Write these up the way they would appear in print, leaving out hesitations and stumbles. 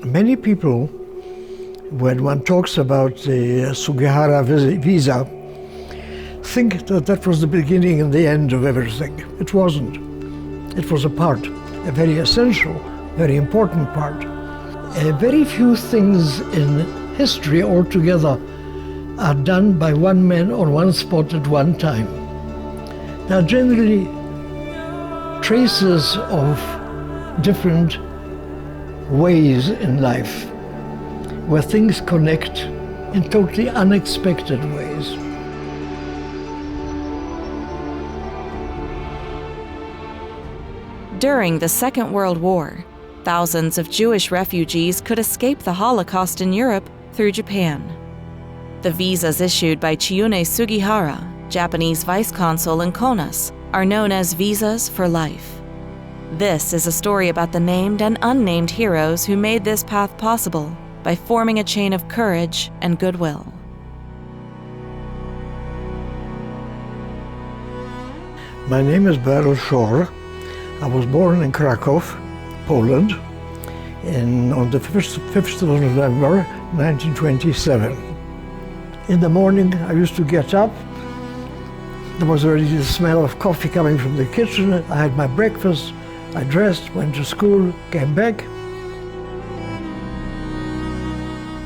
Many people, when one talks about the Sugihara visa, think that that was the beginning and the end of everything. It wasn't. It was a part, a very essential, very important part. Very few things in history altogether are done by one man on one spot at one time. There are generally traces of different ways in life where things connect in totally unexpected ways. During the Second World War, thousands of Jewish refugees could escape the Holocaust in Europe through Japan. The visas issued by Čiunės Sugihara, Japanese vice-consul in Čiunės, are known as visas for life. This is a story about the named and unnamed heroes who made this path possible by forming a chain of courage and goodwill. My name is Beryl Shore. I was born in Krakow, Poland, on the 5th of November, 1927. In the morning, I used to get up. There was already the smell of coffee coming from the kitchen. I had my breakfast, I dressed, went to school, came back.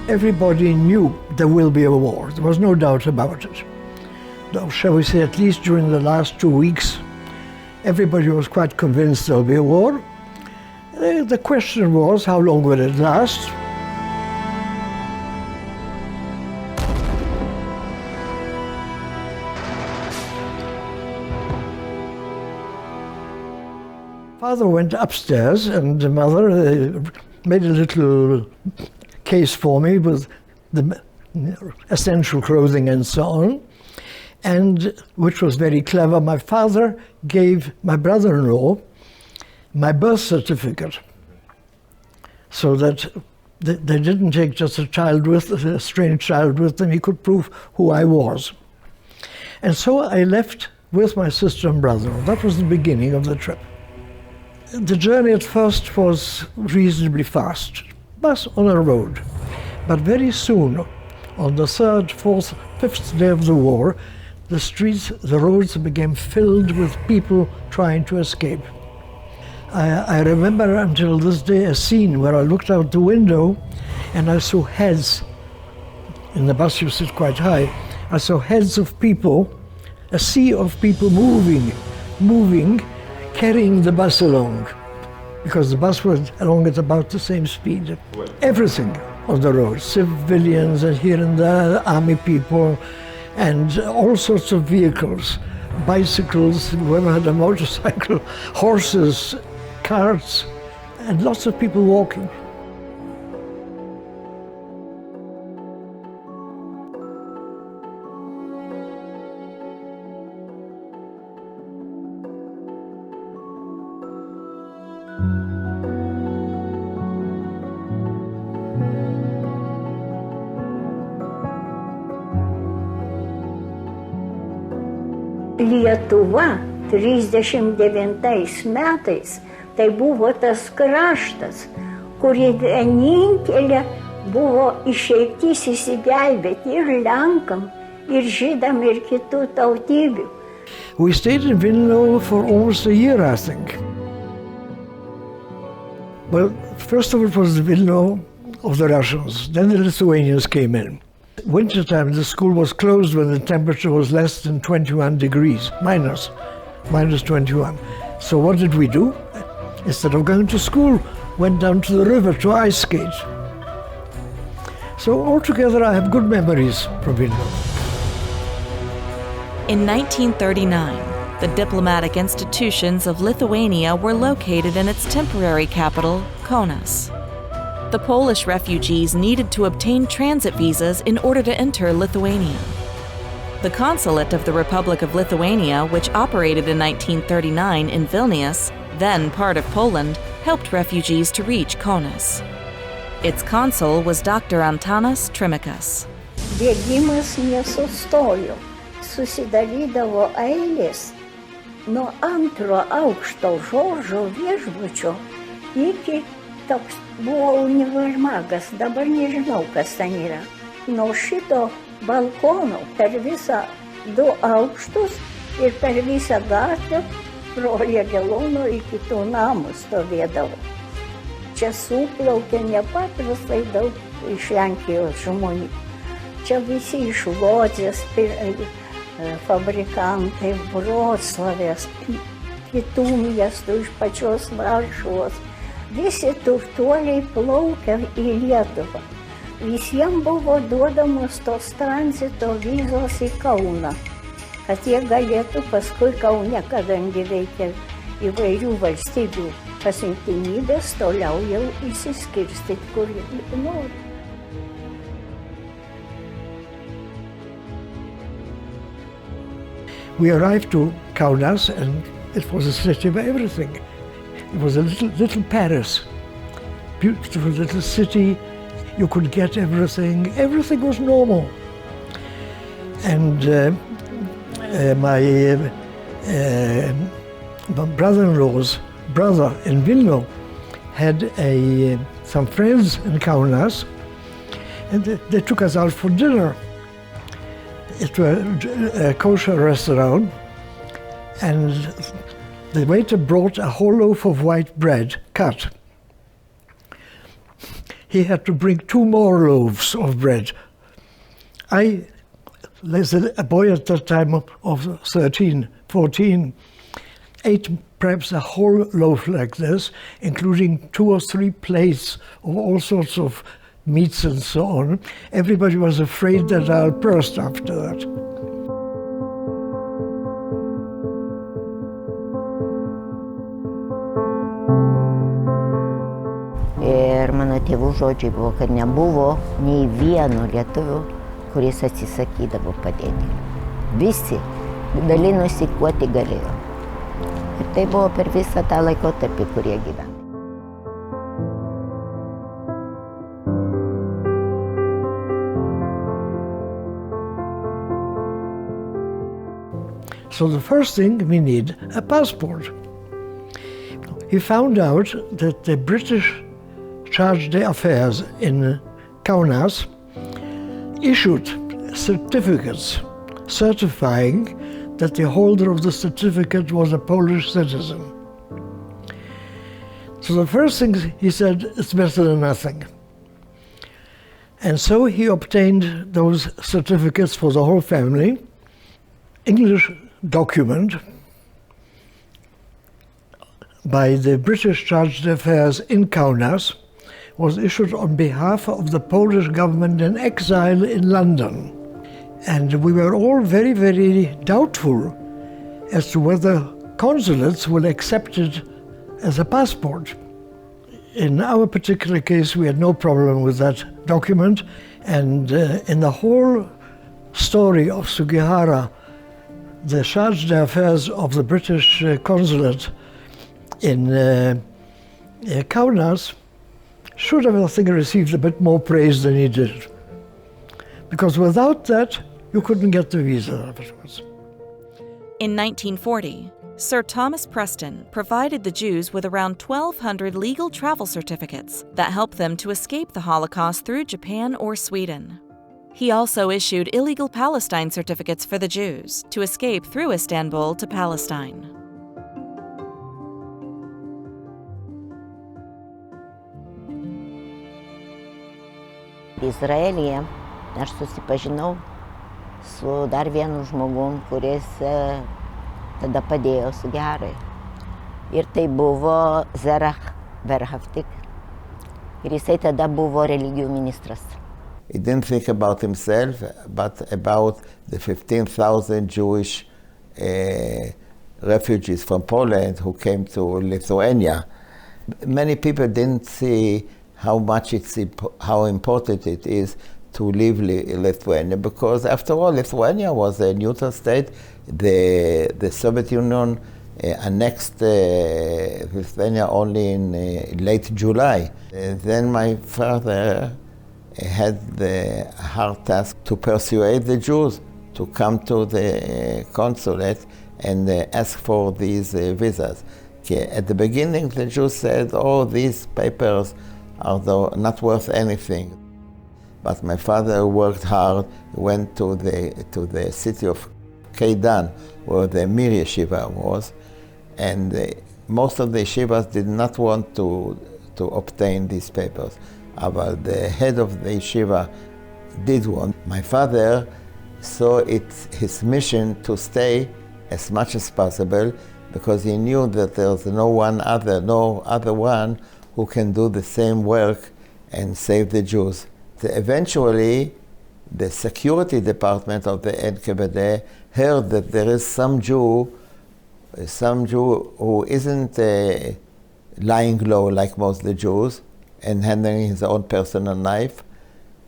Everybody knew there will be a war. There was no doubt about it. Though, shall we say, at least during the last 2 weeks, everybody was quite convinced there'll be a war. The question was, how long will it last? Father went upstairs and the mother made a little case for me with the essential clothing and so on, and which was very clever. My father gave my brother-in-law my birth certificate so that they didn't take just a strange child with them. He could prove who I was. And so I left with my sister and brother. That was the beginning of the trip. The journey at first was reasonably fast, bus on a road. But very soon, on the 3rd, 4th, 5th day of the war, the streets, the roads became filled with people trying to escape. I remember until this day a scene where I looked out the window and I saw heads. In the bus you sit quite high. I saw heads of people, a sea of people moving, carrying the bus along, because the bus was along at about the same speed. Everything on the road, civilians and here and there, army people, and all sorts of vehicles, bicycles, whoever had a motorcycle, horses, carts, and lots of people walking. Lietuva 39 metais tai buvo tas kraštas, kuri vienintelė buvo išeitis įsigelbėti ir Lenkam, ir Žydam, ir kitų tautybių. We stayed in Vilnius for almost a year, I think. Well, first of all, it was the Vilnius of the Russians, then the Lithuanians came in. Wintertime, the school was closed when the temperature was less than 21 degrees, minus 21. So what did we do? Instead of going to school, went down to the river to ice skate. So altogether, I have good memories from Vilnius. In 1939, the diplomatic institutions of Lithuania were located in its temporary capital, Čiunės. The Polish refugees needed to obtain transit visas in order to enter Lithuania. The consulate of the Republic of Lithuania, which operated in 1939 in Vilnius, then part of Poland, helped refugees to reach Čiunės. Its consul was Dr. Antanas Trimikas. Bėgimas nesustojo. Susidarydavo eilės nuo antro aukšto Žoržo viešbučio iki toks buvo univermagas, dabar nežinau, kas ten yra. Nuo šito balkono per visą 2 aukštus ir per visą gatvę pro Jagelono iki tų namų stovėdavo. Čia suplaukė nepaprastai daug iš Lenkijos žmonių. Čia visi iš Lodzės, fabrikantai, Vroclavės, kitų miestų, iš pačios Varšuvos. Visi turtuoliai plaukia į Lietuvą. Visiems buvo duodamos tos tranzito vizos į Kauną, kad jie galėtų paskui Kaune, kadangi veikia įvairių valstybių pasiuntinybės, toliau jau įsiskirstyti, kur nori. We arrived to Kaunas and it was a city of everything. It was a little Paris, beautiful little city. You could get everything. Everything was normal. And my brother-in-law's brother in Vilno had some friends in Kaunas, and they took us out for dinner. It was a kosher restaurant, and the waiter brought a whole loaf of white bread, cut. He had to bring 2 more loaves of bread. As a boy at that time of 13, 14, ate perhaps a whole loaf like this, including 2 or 3 plates of all sorts of meats and so on. Everybody was afraid that I'll burst after that. Ir mano tėvų žodžiai buvo, kad nebuvo nei vieno lietuvių, kuris atsisakydavo padėti. Visi dalinosi kuo tik galėjo. Ir tai buvo per visą tą laikotarpį, kurie gyveno. So the first thing, we need a passport. He found out that the British charge d'affaires in Kaunas issued certificates certifying that the holder of the certificate was a Polish citizen. So the first thing he said, it's better than nothing. And so he obtained those certificates for the whole family. English document by the British charge d'affaires in Kaunas was issued on behalf of the Polish government in exile in London. And we were all very, very doubtful as to whether consulates will accept it as a passport. In our particular case, we had no problem with that document. And in the whole story of Sugihara, the charge d'affaires of the British consulate in Kaunas should have, I think, received a bit more praise than he did. Because without that, you couldn't get the visa afterwards. In 1940, Sir Thomas Preston provided the Jews with around 1,200 legal travel certificates that helped them to escape the Holocaust through Japan or Sweden. He also issued illegal Palestine certificates for the Jews to escape through Istanbul to Palestine. Izraelyje aš susipažinau su dar vienu žmogum, kuris tada padėjo Sugiharai. Ir tai buvo Zerach Verhaftik. Ir jisai tada buvo religijų ministras. He didn't think about himself, but about the 15,000 Jewish refugees from Poland who came to Lithuania. Many people didn't see how important it is to leave Lithuania, because after all, Lithuania was a neutral state. The Soviet Union annexed Lithuania only in late July. Then my father had the hard task to persuade the Jews to come to the consulate and ask for these visas. Okay. At the beginning, the Jews said, oh, these papers are not worth anything. But my father worked hard, went to the city of Keidan, where the Mir Yeshiva was, and most of the yeshivas did not want to obtain these papers. But the head of the yeshiva did want. My father saw it his mission to stay as much as possible, because he knew that there's no other one who can do the same work and save the Jews. Eventually, the security department of the NKVD heard that there is some Jew who isn't lying low like most of the Jews and handling his own personal life,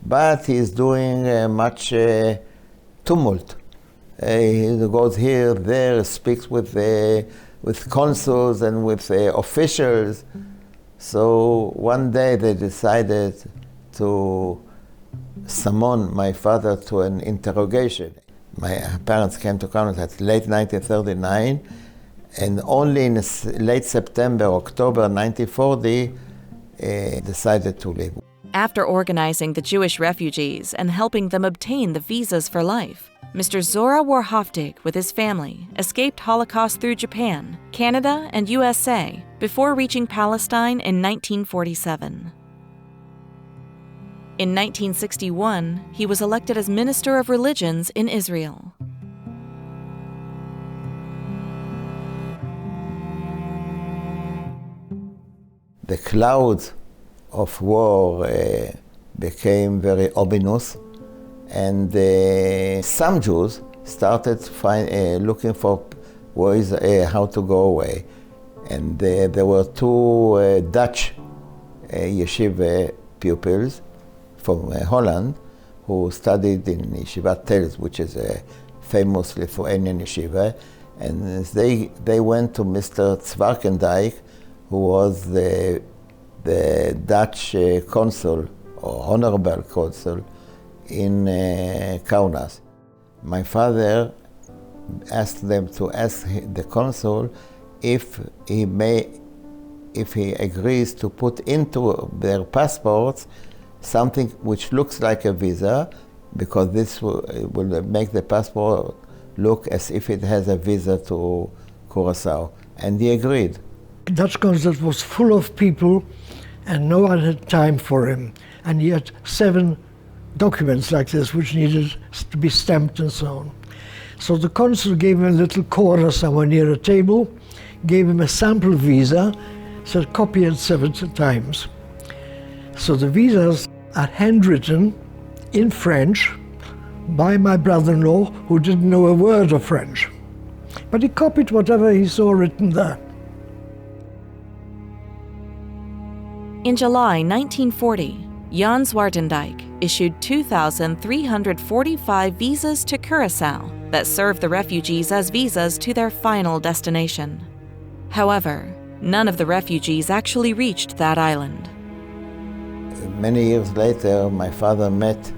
but he's doing much tumult. He goes here, there, speaks with consuls and with officials. So one day they decided to summon my father to an interrogation. My parents came to Kaunas at late 1939, and only in late September, October 1940, decided to leave. After organizing the Jewish refugees and helping them obtain the visas for life, Mr. Zora Warhoftig with his family escaped Holocaust through Japan, Canada, and USA before reaching Palestine in 1947. In 1961, he was elected as Minister of Religions in Israel. The clouds of war became very ominous, and some Jews started looking for ways how to go away. And there were two Dutch yeshiva pupils from Holland who studied in Yeshiva Tels, which is a famous Lithuanian yeshiva, and they went to Mr. Zwarkendijk, who was the Dutch consul or honorable consul in Kaunas. My father asked them to ask the consul if he agrees to put into their passports something which looks like a visa, because this will make the passport look as if it has a visa to Curacao. And he agreed. The Dutch consulate was full of people, and no one had time for him. And he had 7 documents like this, which needed to be stamped and so on. So the consul gave him a little corner somewhere near a table, gave him a sample visa, said copy it 7 times. So the visas are handwritten in French by my brother-in-law, who didn't know a word of French. But he copied whatever he saw written there. In July 1940, Jan Zwartendijk issued 2,345 visas to Curacao that served the refugees as visas to their final destination. However, none of the refugees actually reached that island. Many years later, my father met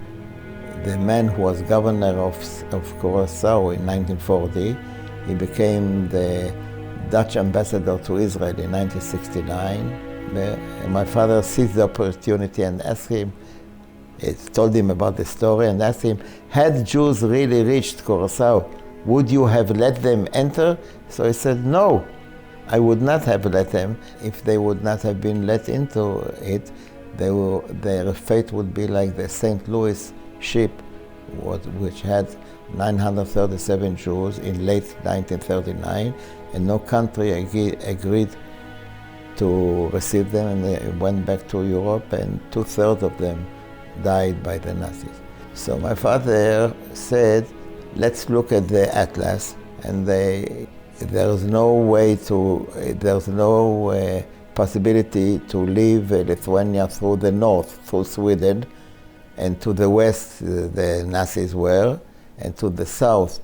the man who was governor of Curacao in 1940. He became the Dutch ambassador to Israel in 1969. My father seized the opportunity and asked him, told him about the story and asked him, had Jews really reached Curacao, would you have let them enter? So he said, no, I would not have let them. If they would not have been let into it, their fate would be like the St. Louis ship, which had 937 Jews in late 1939, and no country agreed to receive them, and they went back to Europe, and 2/3 of them died by the Nazis. So my father said, let's look at the atlas, and there's no possibility to leave Lithuania through the north, through Sweden, and to the west the Nazis were, and to the south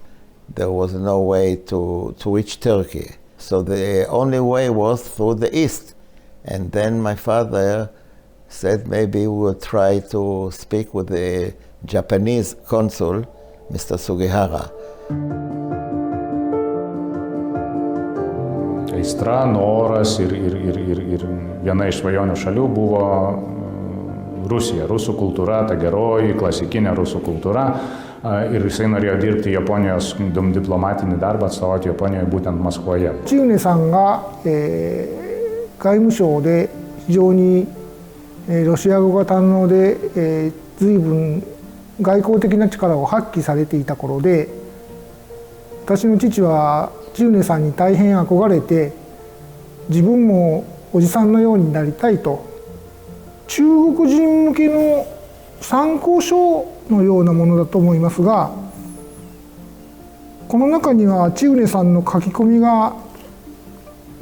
there was no way to reach Turkey. So the only way was through the east. And then my father said maybe we would try to speak with the Japanese consul, Mr. Sugihara. aistra, noras ir viena iš svajonių šalių buvo Rusija, rusų kultūra, ta geroji, klasikinė rusų kultūra. Ir jisai norėjo dirbti Japonijos diplomatinį darbą, atstovauti Japonijoje būtent Maskvoje. チューネさんが、外務省で非常に、ロシア語が堪能で、随分外交的な力を発揮されていた頃で、私の父はチューネさんに大変憧れて、自分もおじさんのようになりたいと。中国人向けの参考書のようなものだと思いますが、この中にはチューネさんの書き込みが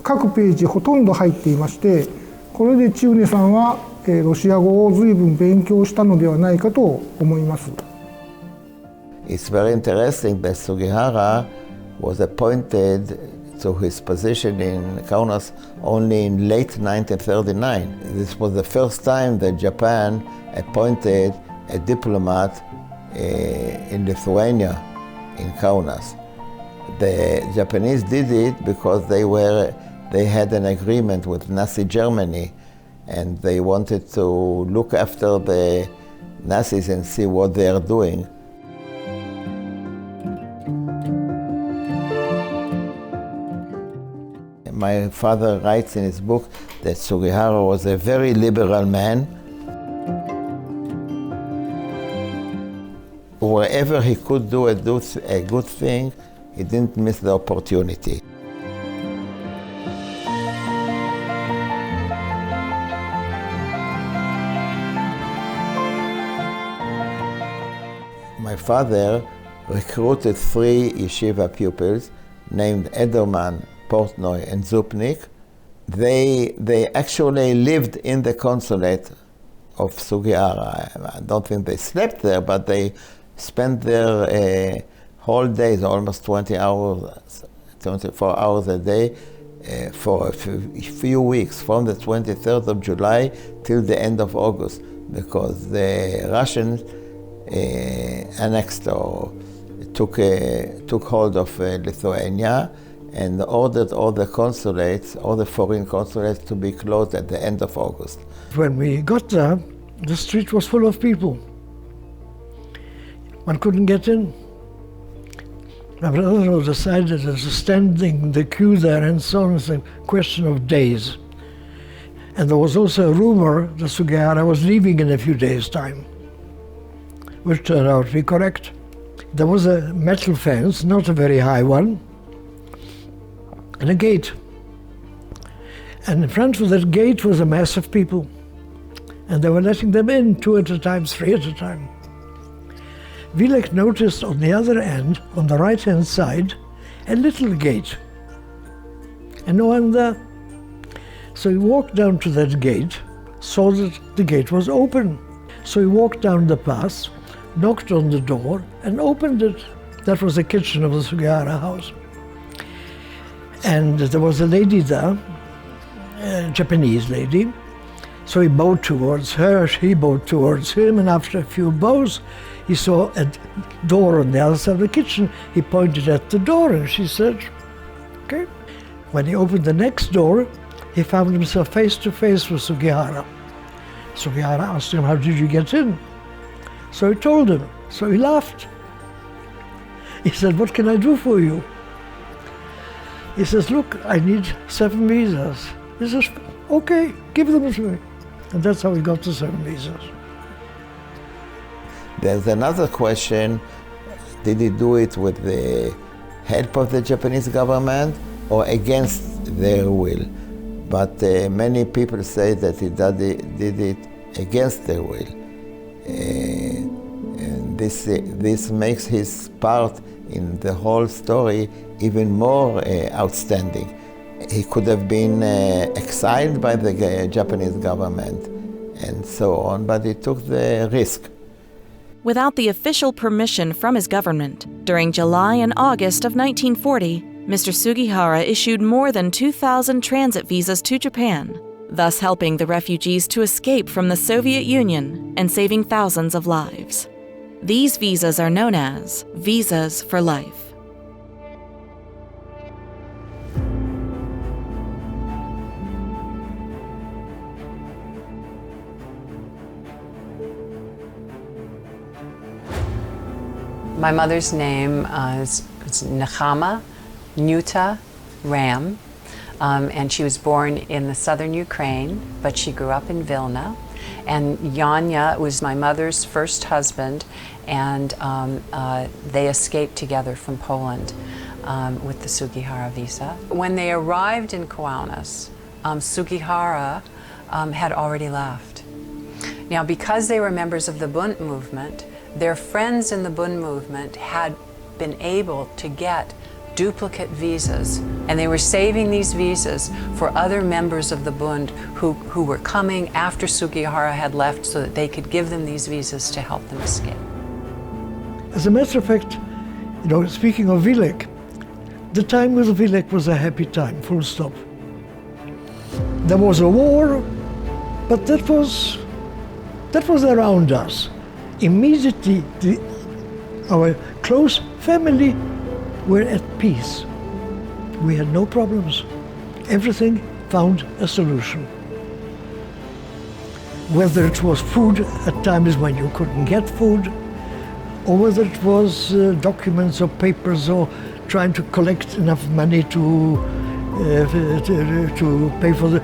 各ページほとんど入っていまして、これでチューネさんはロシア語を随分勉強したのではないかと思います。It's very interesting that Sugihara was appointed to his position in Kaunas only in late 1939. This was the first time that Japan appointed a diplomat in Lithuania, in Kaunas. The Japanese did it because they had an agreement with Nazi Germany, and they wanted to look after the Nazis and see what they are doing. My father writes in his book that Sugihara was a very liberal man. Wherever he could do a good thing, he didn't miss the opportunity. My father recruited 3 yeshiva pupils named Ederman, Portnoy, and Zupnik. They actually lived in the consulate of Sugihara. I don't think they slept there, but they spent their whole days, almost 20 hours, 24 hours a day, for a few weeks, from the 23rd of July till the end of August, because the Russians annexed or took hold of Lithuania and ordered all the consulates, all the foreign consulates, to be closed at the end of August. When we got there, the street was full of people. One couldn't get in. My brother decided that standing the queue there and so on is a question of days. And there was also a rumor that Sugihara was leaving in a few days' time, which turned out to be correct. There was a metal fence, not a very high one, and a gate. And in front of that gate was a mass of people. And they were letting them in 2 at a time, 3 at a time. Vilek noticed on the other end, on the right-hand side, a little gate. And no one there. So he walked down to that gate, saw that the gate was open. So he walked down the path, knocked on the door, and opened it. That was the kitchen of the Sugihara house. And there was a lady there, a Japanese lady. So he bowed towards her, she bowed towards him, and after a few bows, he saw a door on the other side of the kitchen. He pointed at the door and she said, okay. When he opened the next door, he found himself face to face with Sugihara. Sugihara asked him, how did you get in? So he told him. So he laughed. He said, what can I do for you? He says, look, I need 7 visas. He says, okay, give them to me. And that's how he got the 7 visas. There's another question, did he do it with the help of the Japanese government or against their will? But many people say that he did it against their will. And this makes his part in the whole story even more outstanding. He could have been exiled by the Japanese government and so on, but he took the risk. Without the official permission from his government, during July and August of 1940, Mr. Sugihara issued more than 2,000 transit visas to Japan, thus helping the refugees to escape from the Soviet Union and saving thousands of lives. These visas are known as visas for life. My mother's name is Nechama Nuta Ram, and she was born in the southern Ukraine, but she grew up in Vilna. And Yanya was my mother's first husband, and they escaped together from Poland with the Sugihara visa. When they arrived in Kaunas, Sugihara had already left. Now, because they were members of the Bund movement, their friends in the Bund movement had been able to get duplicate visas, and they were saving these visas for other members of the Bund who were coming after Sugihara had left so that they could give them these visas to help them escape. As a matter of fact, speaking of Vilek, the time with Vilek was a happy time, full stop. There was a war, but that was around us. Immediately, our close family were at peace. We had no problems. Everything found a solution. Whether it was food at times when you couldn't get food, or whether it was documents or papers or trying to collect enough money to pay for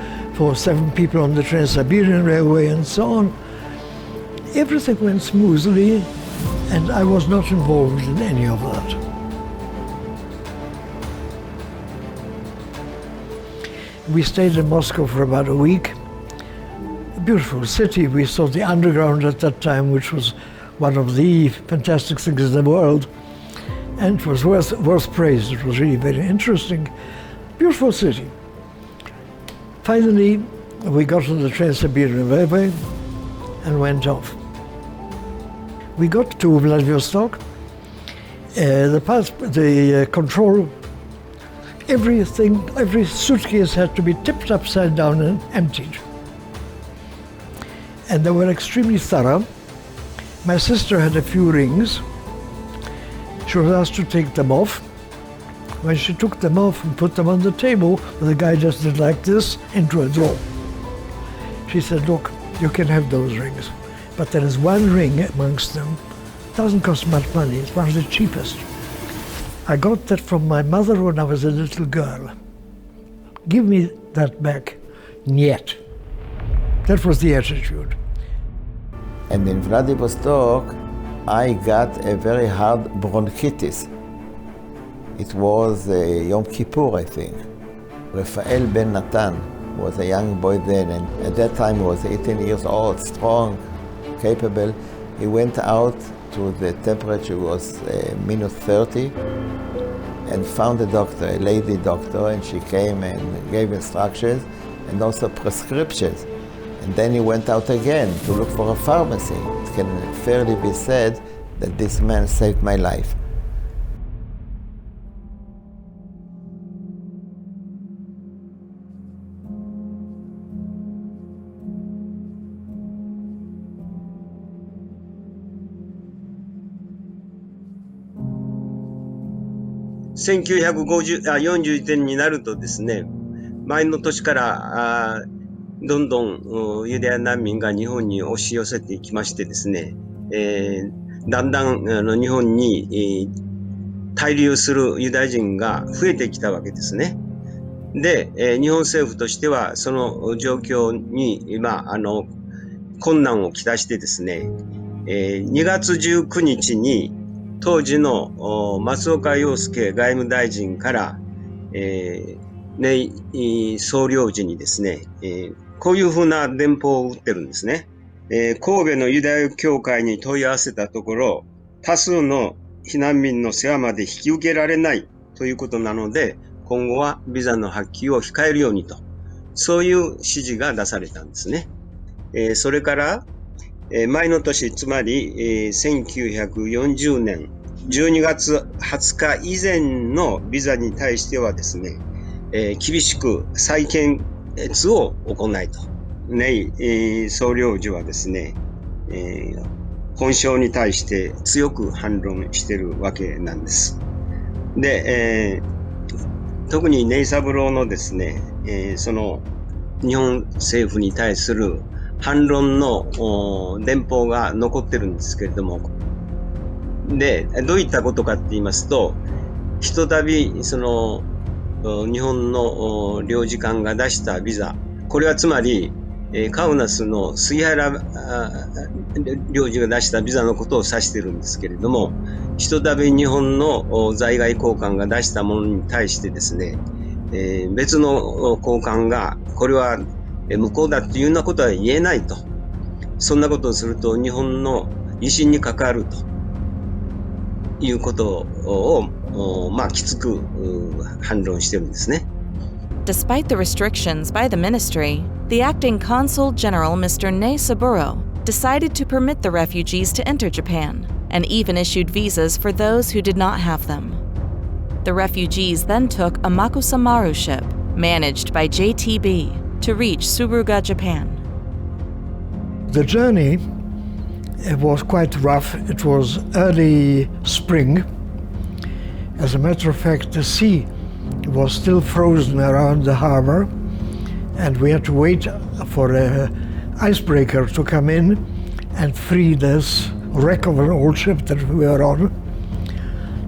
7 people on the Trans-Siberian Railway and so on. Everything went smoothly, and I was not involved in any of that. We stayed in Moscow for about a week. A beautiful city. We saw the underground at that time, which was one of the fantastic things in the world, and it was worth praise. It was really very interesting. Beautiful city. Finally, we got on the Trans-Siberian Railway and went off. We got to Vladivostok. The control, everything, every suitcase had to be tipped upside down and emptied. And they were extremely thorough. My sister had a few rings. She was asked to take them off. When she took them off and put them on the table, the guy just did like this into a drawer. She said, "Look, you can have those rings, but there is one ring amongst them. It doesn't cost much money, it's one of the cheapest. I got that from my mother when I was a little girl. Give me that back." Niet. That was the attitude. And in Vladivostok, I got a very hard bronchitis. It was Yom Kippur, I think. Rafael Ben Natan was a young boy then, and at that time he was 18 years old, strong, capable. He went out to the temperature was minus 30 and found a doctor, a lady doctor, and she came and gave instructions and also prescriptions. And then he went out again to look for a pharmacy. It can fairly be said that this man saved my life.1941年になるとですね、前の年からどんどんユダヤ難民が日本に押し寄せていきましてですね、だんだん日本に滞留するユダヤ人が増えてきたわけですね。で、日本政府としてはその状況に困難をきたしてですね、2月19日に当時の松岡洋介外務大臣から、総領事にですね、こういうふうな電報を打ってるんですね。神戸のユダヤ教会に問い合わせたところ、多数の避難民の世話まで引き受けられないということなので、今後はビザの発給を控えるようにと、そういう指示が出されたんですね。それから、前の年、つまり、1940年12月20日以前のビザに対してはですね、厳しく再検閲を行いと。総領事はですね、本省に対して強く反論しているわけなんです。で、特にネイサブローのですね、その日本政府に対する反論の電報が残ってるんですけれども、で、どういったことかって言いますと、ひとたびその日本の領事館が出したビザ、これはつまりカウナスの杉原領事が出したビザのことを指しているんですけれども、ひとたび日本の在外公館が出したものに対してですね、別の公館がこれは無効だっていうようなことは言えないと。そんなことをすると日本の威信に関わるということをきつく反論してるんですね。Despite the restrictions by the ministry, the acting consul general Mr. Ne Saburo decided to permit the refugees to enter Japan and even issued visas for those who did not have them. The refugees then took a Makusamaru ship, managed by JTB, to reach Suruga, Japan. The journey was quite rough. It was early spring. As a matter of fact, the sea was still frozen around the harbor, and we had to wait for an icebreaker to come in and free this wreck of an old ship that we were on.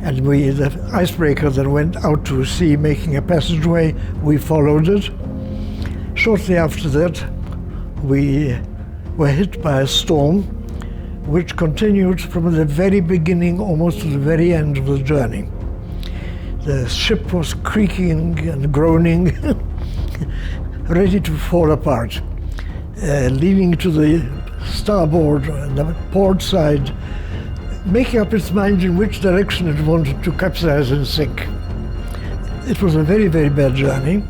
And the icebreaker that went out to sea, making a passageway, we followed it. Shortly after that, we were hit by a storm, which continued from the very beginning almost to the very end of the journey. The ship was creaking and groaning, ready to fall apart, leaning to the starboard and the port side, making up its mind in which direction it wanted to capsize and sink. It was a very, very bad journey.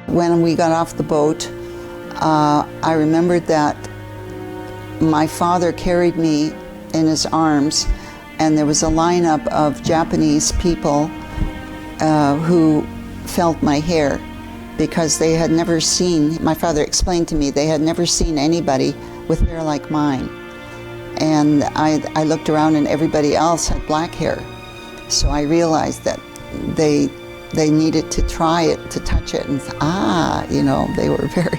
When we got off the boat, I remembered that my father carried me in his arms, and there was a lineup of Japanese people who felt my hair because they had never seen, my father explained to me, they had never seen anybody with hair like mine. And I looked around and everybody else had black hair. So I realized that they needed to try it, to touch it, and you know, they were very,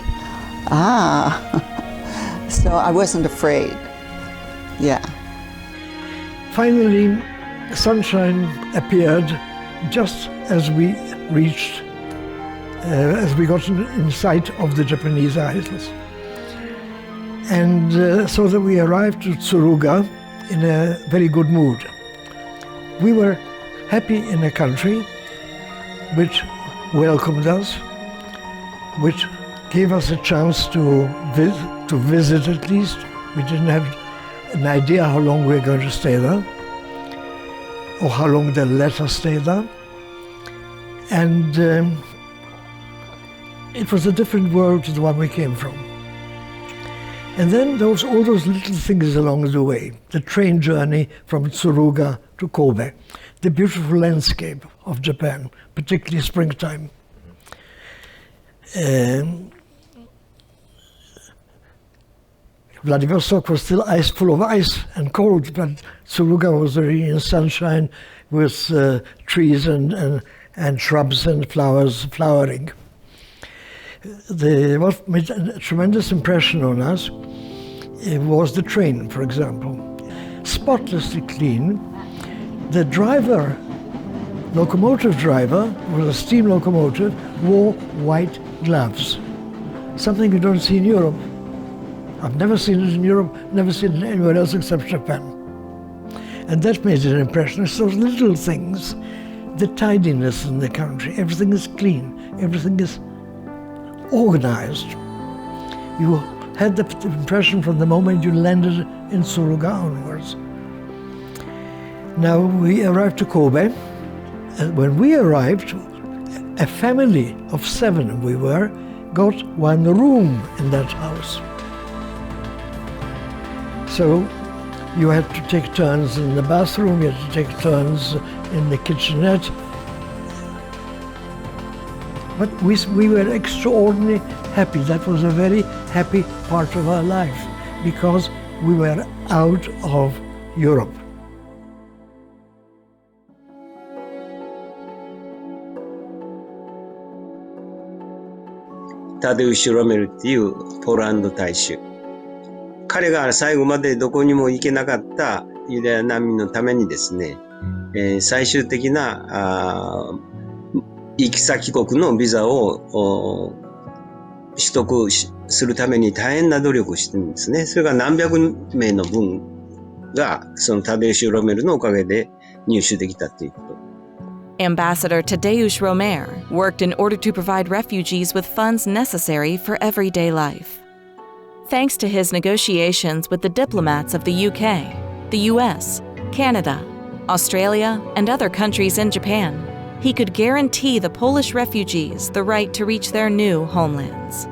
So I wasn't afraid, yeah. Finally, sunshine appeared just as we reached, as we got in sight of the Japanese islands. And so that we arrived to Tsuruga in a very good mood. We were happy in a country which welcomed us, which gave us a chance to visit at least. We didn't have an idea how long we were going to stay there, or how long they'll let us stay there. And it was a different world to the one we came from. And then there was all those little things along the way. The train journey from Tsuruga to Kobe, the beautiful landscape of Japan, particularly springtime. Vladivostok was still full of ice and cold, but Tsuruga was already in sunshine with trees and shrubs and flowers flowering. What made a tremendous impression on us was the train, for example. Spotlessly clean. The driver, locomotive driver, was a steam locomotive, wore white gloves. Something you don't see in Europe. I've never seen it in Europe, never seen it anywhere else except Japan. And that made an impression. It's those little things, the tidiness in the country. Everything is clean, everything is organized. You had the impression from the moment you landed in Tsuruga onwards. Now we arrived to Kobe, and when we arrived, a family of 7 we were, got one room in that house. So you had to take turns in the bathroom, you had to take turns in the kitchenette. But we were extraordinarily happy. That was a very happy part of our life because we were out of Europe. タデウシュ・ロメルっていうポーランド大使。彼が最後までどこにも行けなかったユダヤ難民のためにですね、最終的な行き先国のビザを取得するために大変な努力をしてるんですね。それが何百名の分がそのタデウシュ・ロメルのおかげで入手できたということ。Ambassador Tadeusz Romer worked in order to provide refugees with funds necessary for everyday life. Thanks to his negotiations with the diplomats of the UK, the US, Canada, Australia, and other countries in Japan, he could guarantee the Polish refugees the right to reach their new homelands.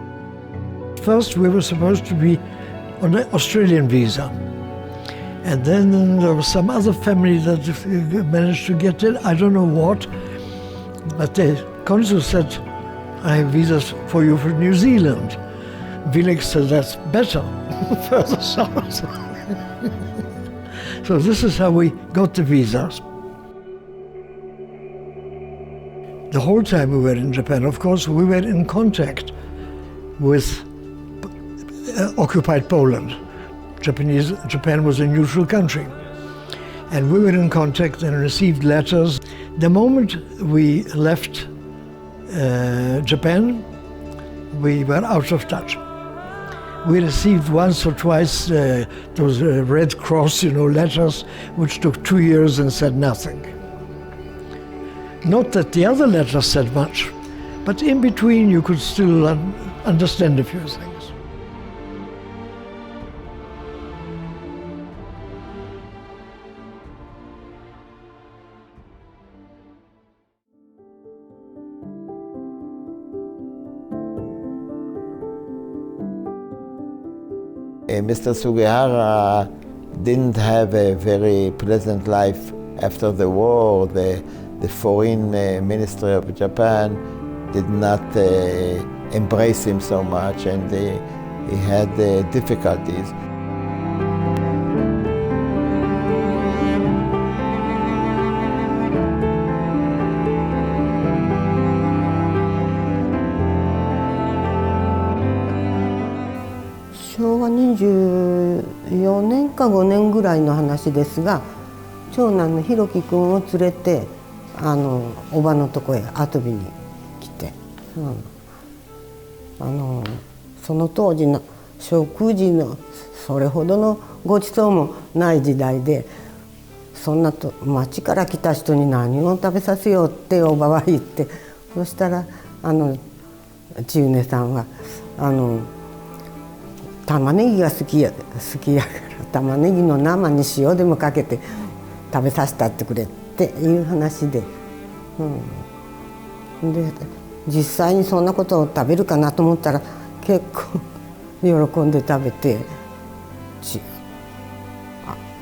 First, we were supposed to be on an Australian visa. And then there was some other family that managed to get it. I don't know what. But the consul said, I have visas for you for New Zealand. Felix said, that's better, further south. So this is how we got the visas. The whole time we were in Japan, of course, we were in contact with occupied Poland. Japan was a neutral country. And we were in contact and received letters. The moment we left Japan, we were out of touch. We received once or twice those Red Cross, letters, which took 2 years and said nothing. Not that the other letters said much, but in between you could still understand a few things. Mr. Sugihara didn't have a very pleasant life after the war. The foreign ministry of Japan did not embrace him so much, and he had difficulties.昭和24年か5年ぐらいの話ですが、長男のひろき君を連れておばのとこへ遊びに来て、その当時の食事のそれほどのごちそうもない時代で、そんなと町から来た人に何を食べさせようっておばは言って、そしたら千畝さんは玉ねぎが好きやから玉ねぎの生に塩でもかけて食べさせたってくれっていう話で、で実際にそんなことを食べるかなと思ったら結構喜んで食べて、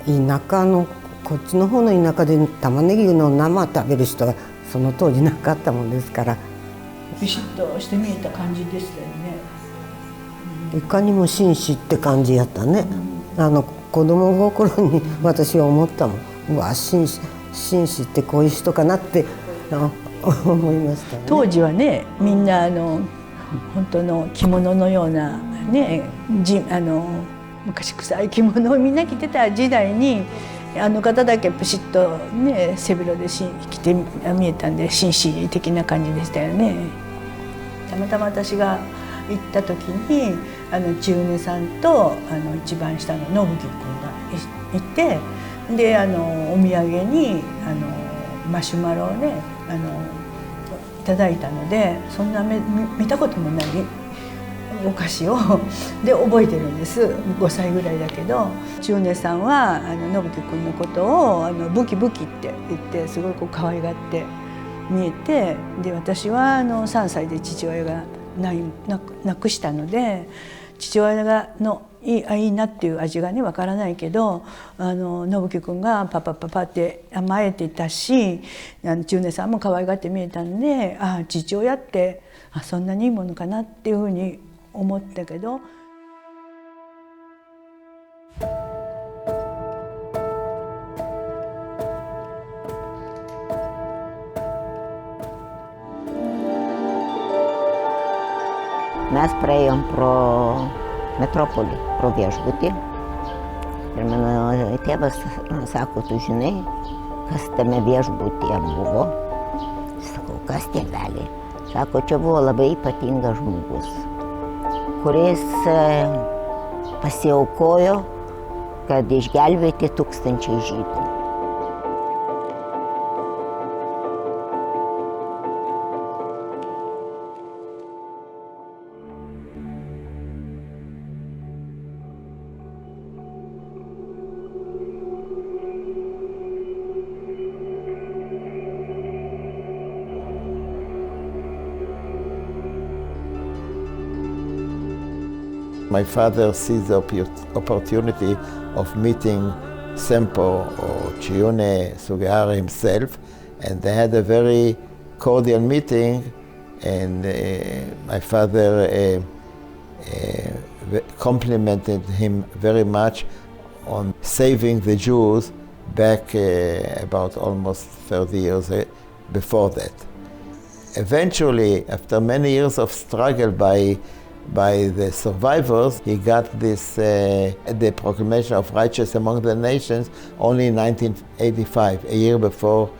田舎のこっちの方の田舎で玉ねぎの生食べる人がその当時なかったもんですから、ビシッとして見えた感じでしたよね。いかにも紳士って感じやったね。子供心に私は思ったもん。うわ、紳士ってこういう人かなって思いましたね。当時はね、みんな本当の着物のようなね、昔臭い着物をみんな着てた時代に、あの方だけプシッとね背広で着て見えたんで、紳士的な感じでしたよね。たまたま私が行った時に千畝さんと一番下の信樹君がいて、でお土産にマシュマロをねいただいたので、そんな見たこともないお菓子をで覚えてるんです。5歳ぐらいだけど、千畝さんは信樹君のことをブキブキって言ってすごい可愛がって見えて、で私は3歳で父親が亡くしたので、父親がいいなっていう味がねわからないけど、信樹君がパパって甘えてたし、千畝さんも可愛がって見えたんで、父親ってそんなにいいものかなっていうふうに思ったけど。Mes praėjom pro metropolį, pro viešbutį. Ir mano tėvas sako, tu žinai, kas tame viešbutyje buvo? Sakau, kas tėveliai? Sako, čia buvo labai ypatingas žmogus, kuris pasiaukojo, kad išgelbėti tūkstančiai žydų. My father sees the opportunity of meeting Sempo or Čiunės Sugiharos himself, and they had a very cordial meeting, and my father complimented him very much on saving the Jews back about almost 30 years before that. Eventually, after many years of struggle by the survivors, he got this, the proclamation of righteous among the nations only in 1985, a year before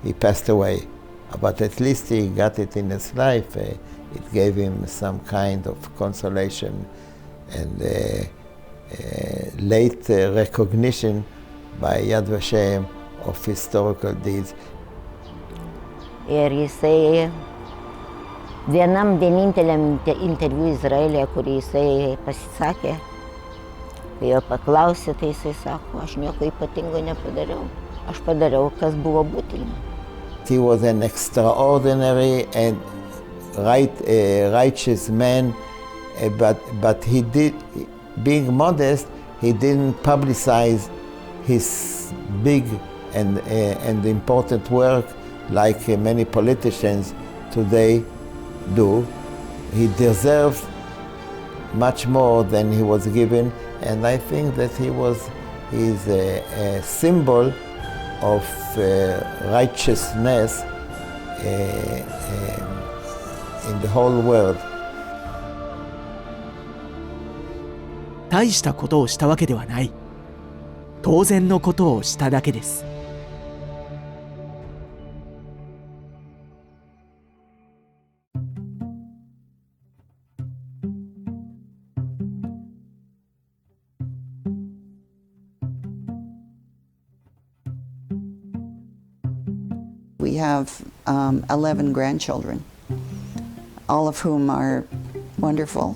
he passed away. But at least he got it in his life. It gave him some kind of consolation and late recognition by Yad Vashem of historical deeds. Ir jisai vienam vieninteliam interviu Izraelyje, kurį jisai pasisakė, kai jo paklausė, tai jisai sako, aš nieko ypatingo nepadariau. Aš padariau, kas buvo būtina. He was an extraordinary and righteous man, but he did, being modest, he didn't publicize his big and important work like many politicians today do. He deserved much more than he was given, and I think that he's a symbol of righteousness in the whole world. 大したことをしたわけではない。当然のことをしただけです。We have 11 grandchildren, all of whom are wonderful.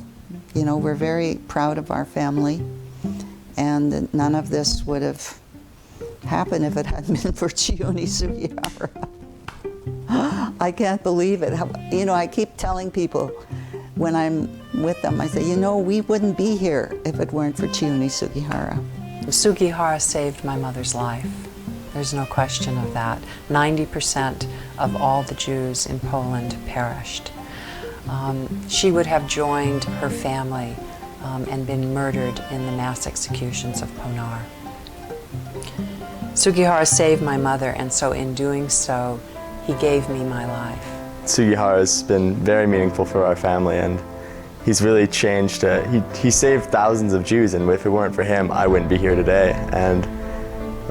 You know, we're very proud of our family, and none of this would have happened if it hadn't been for Čiunės Sugihara. I can't believe it. You know, I keep telling people when I'm with them, I say, you know, we wouldn't be here if it weren't for Čiunės Sugihara. Sugihara saved my mother's life. There's no question of that. 90% of all the Jews in Poland perished. She would have joined her family and been murdered in the mass executions of Ponar. Sugihara saved my mother, and so in doing so, he gave me my life. Sugihara has been very meaningful for our family, and he's really changed. He saved thousands of Jews, and if it weren't for him, I wouldn't be here today. And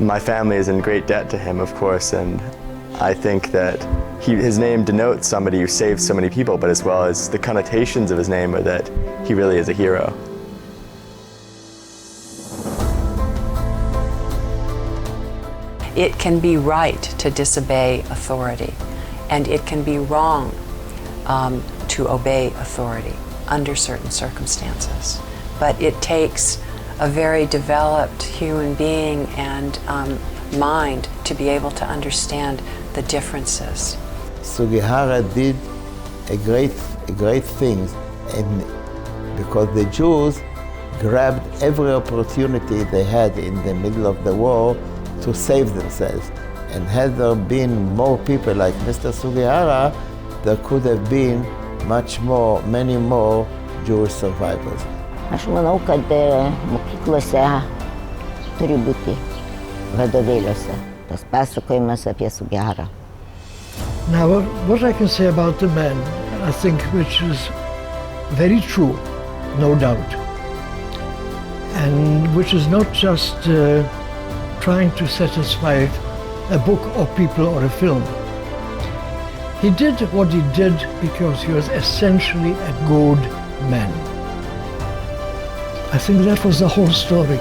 my family is in great debt to him, of course, and I think that his name denotes somebody who saved so many people, but as well as the connotations of his name are that he really is a hero. It can be right to disobey authority, and it can be wrong to obey authority under certain circumstances. But it takes a very developed human being and mind to be able to understand the differences. Sugihara did a great thing, and because the Jews grabbed every opportunity they had in the middle of the war to save themselves. And had there been more people like Mr. Sugihara, there could have been many more Jewish survivors. Aš manau, kad mokyklose turi būti vadovėliuose tas pasakojimas apie Sugiharą. Now, what I can say about the men, I think, which is very true, no doubt, and which is not just trying to satisfy a book or people or a film. He did what he did because he was essentially a good man. I think that was the whole story.